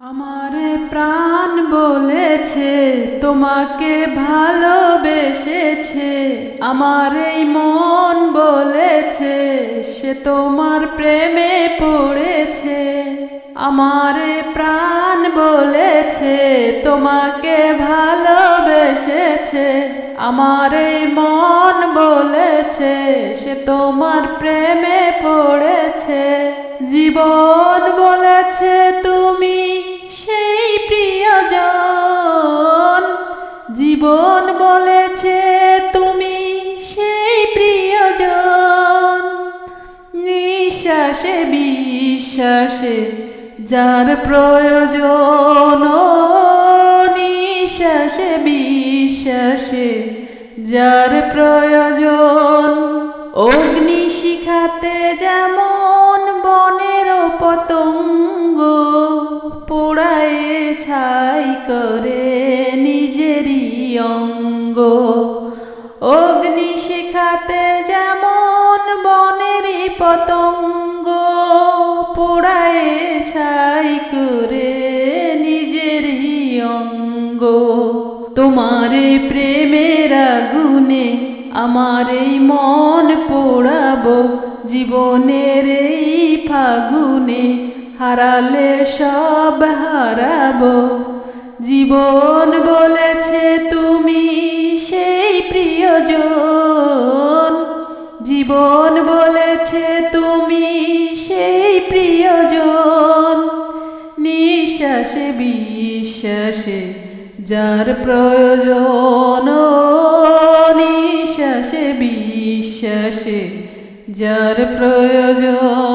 আমারে প্রাণ বলেছে তোমাকে ভালোবেসেছে, আমার এই মন বলেছে সে তোমার প্রেমে পড়েছে। আমারে প্রাণ বলেছে তোমাকে ভালোবেসেছে, আমার এই মন বলেছে সে তোমার প্রেমে পড়েছে। জীবন বলেছে তুমি সেই প্রিয়জন, জীবন বলেছে তুমি সেই প্রিয়জন। নিঃশ্বাসে বিশ্বাসে যার প্রয়োজন, নিঃশ্বাসে বিশ্বাসে যার প্রয়োজন। অগ্নি শিখাতে যেমন বনের পতঙ্গ পোড়ায় ছাই করে নিজেরই অঙ্গ। অগ্নি শিখাতে যেমন বনের পতঙ্গ পোড়ায় ছাই করে নিজেরই অঙ্গ। তোমারে প্রেমের আগুনে আমার এই মন পোড়াবো, জীবনের এই ফাগুনে হারালে সব হারাবো। জীবন বলেছে তুমি সেই প্রিয়জন, জীবন বলেছে তুমি সেই প্রিয়জন। নিঃশ্বাসে বিশ্বাসে যার প্রয়োজন, নিঃশ্বাসে বিশ্বাসে যার প্রয়োজন।